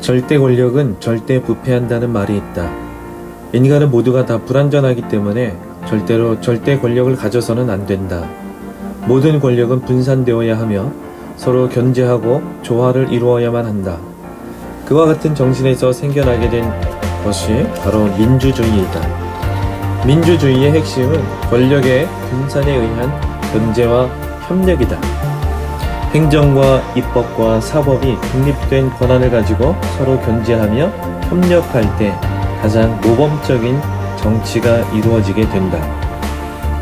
절대 권력은 절대 부패한다는 말이 있다. 인간은 모두가 다 불완전하기 때문에 절대로 절대 권력을 가져서는 안 된다. 모든 권력은 분산되어야 하며 서로 견제하고 조화를 이루어야만 한다. 그와 같은 정신에서 생겨나게 된 것이 바로 민주주의이다. 민주주의의 핵심은 권력의 분산에 의한 견제와 협력이다. 행정과 입법과 사법이 독립된 권한을 가지고 서로 견제하며 협력할 때 가장 모범적인 정치가 이루어지게 된다.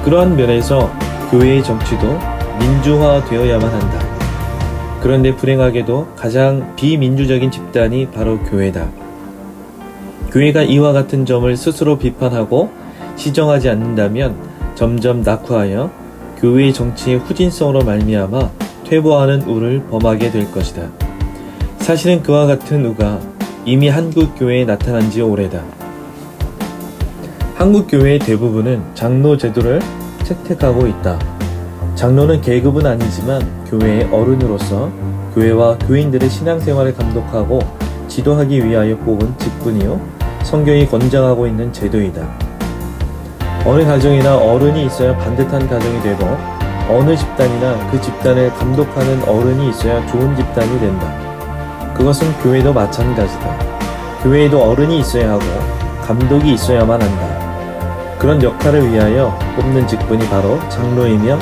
그러한 면에서 교회의 정치도 민주화되어야만 한다. 그런데 불행하게도 가장 비민주적인 집단이 바로 교회다. 교회가 이와 같은 점을 스스로 비판하고 시정하지 않는다면 점점 낙후하여 교회의 정치의 후진성으로 말미암아 퇴보하는 우를 범하게 될 것이다. 사실은 그와 같은 우가 이미 한국 교회에 나타난 지 오래다. 한국 교회의 대부분은 장로 제도를 채택하고 있다. 장로는 계급은 아니지만 교회의 어른으로서 교회와 교인들의 신앙생활을 감독하고 지도하기 위하여 뽑은 직분이요 성경이 권장하고 있는 제도이다. 어느 가정이나 어른이 있어야 반듯한 가정이 되고 어느 집단이나 그 집단을 감독하는 어른이 있어야 좋은 집단이 된다. 그것은 교회도 마찬가지다. 교회에도 어른이 있어야 하고 감독이 있어야만 한다. 그런 역할을 위하여 뽑는 직분이 바로 장로이며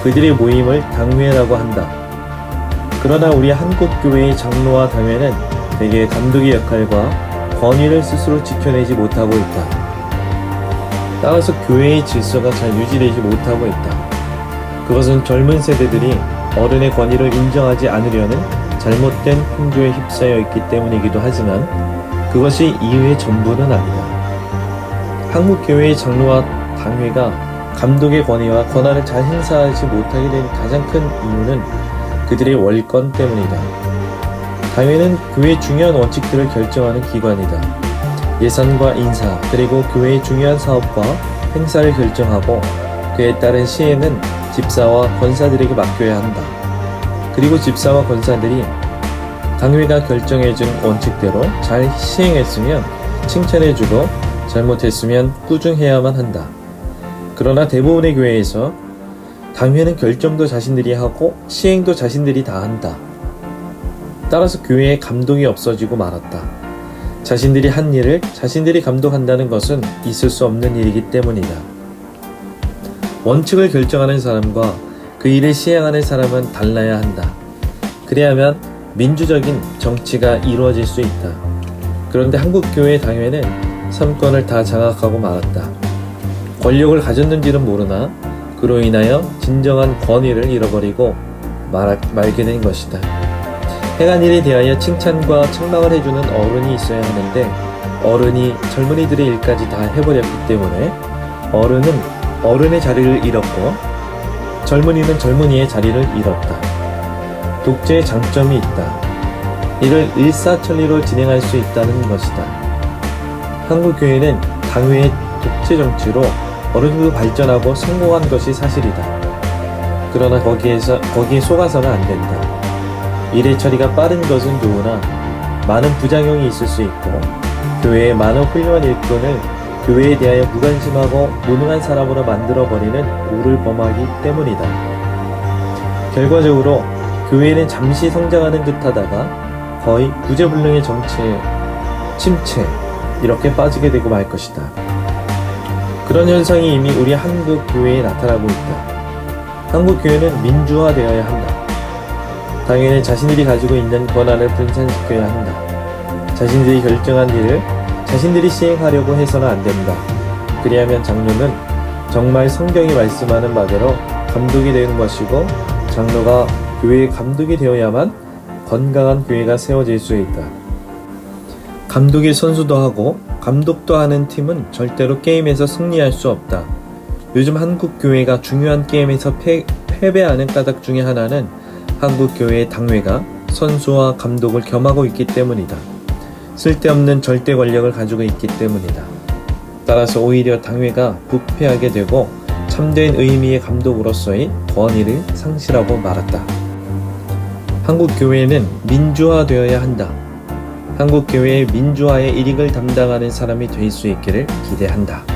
그들의 모임을 당회라고 한다. 그러나 우리 한국교회의 장로와 당회는 대개 감독의 역할과 권위를 스스로 지켜내지 못하고 있다. 따라서 교회의 질서가 잘 유지되지 못하고 있다. 그것은 젊은 세대들이 어른의 권위를 인정하지 않으려는 잘못된 풍조에 휩싸여 있기 때문이기도 하지만 그것이 이유의 전부는 아니다. 한국교회의 장로와 당회가 감독의 권위와 권한을 잘 행사하지 못하게 된 가장 큰 이유는 그들의 월권 때문이다. 당회는 교회의 중요한 원칙들을 결정하는 기관이다. 예산과 인사, 그리고 교회의 중요한 사업과 행사를 결정하고 그에 따른 시행은 집사와 권사들에게 맡겨야 한다. 그리고 집사와 권사들이 당회가 결정해준 원칙대로 잘 시행했으면 칭찬해주고 잘못했으면 꾸중해야만 한다. 그러나 대부분의 교회에서 당회는 결정도 자신들이 하고 시행도 자신들이 다 한다. 따라서 교회에 감독이 없어지고 말았다. 자신들이 한 일을 자신들이 감독한다는 것은 있을 수 없는 일이기 때문이다. 원칙을 결정하는 사람과 그 일을 시행하는 사람은 달라야 한다. 그래야만 민주적인 정치가 이루어질 수 있다. 그런데 한국교회 당회는 삼권을 다 장악하고 말았다. 권력을 가졌는지는 모르나 그로 인하여 진정한 권위를 잃어버리고 말게 된 것이다. 행한 일에 대하여 칭찬과 책망을 해주는 어른이 있어야 하는데 어른이 젊은이들의 일까지 다 해버렸기 때문에 어른은 어른의 자리를 잃었고 젊은이는 젊은이의 자리를 잃었다. 독재의 장점이 있다. 이를 일사천리로 진행할 수 있다는 것이다. 한국교회는 당회의 독재 정치로 어느 정도 발전하고 성공한 것이 사실이다. 그러나 거기에 속아서는 안 된다. 일의 처리가 빠른 것은 좋으나 많은 부작용이 있을 수 있고 교회의 많은 훌륭한 일꾼을 교회에 대하여 무관심하고 무능한 사람으로 만들어버리는 우를 범하기 때문이다. 결과적으로 교회는 잠시 성장하는 듯 하다가 거의 구제불능의 정치에 침체 이렇게 빠지게 되고 말 것이다. 그런 현상이 이미 우리 한국 교회에 나타나고 있다. 한국 교회는 민주화되어야 한다. 당연히 자신들이 가지고 있는 권한을 분산시켜야 한다. 자신들이 결정한 일을 자신들이 시행하려고 해서는 안 된다. 그리하면 장로는 정말 성경이 말씀하는 바대로 감독이 되는 것이고 장로가 교회의 감독이 되어야만 건강한 교회가 세워질 수 있다. 감독의 선수도 하고 감독도 하는 팀은 절대로 게임에서 승리할 수 없다. 요즘 한국 교회가 중요한 게임에서 패배하는 까닭 중에 하나는 한국 교회의 당회가 선수와 감독을 겸하고 있기 때문이다. 쓸데없는 절대 권력을 가지고 있기 때문이다. 따라서 오히려 당회가 부패하게 되고 참된 의미의 감독으로서의 권위를 상실하고 말았다. 한국 교회는 민주화되어야 한다. 한국교회의 민주화의 일익을 담당하는 사람이 될 수 있기를 기대한다.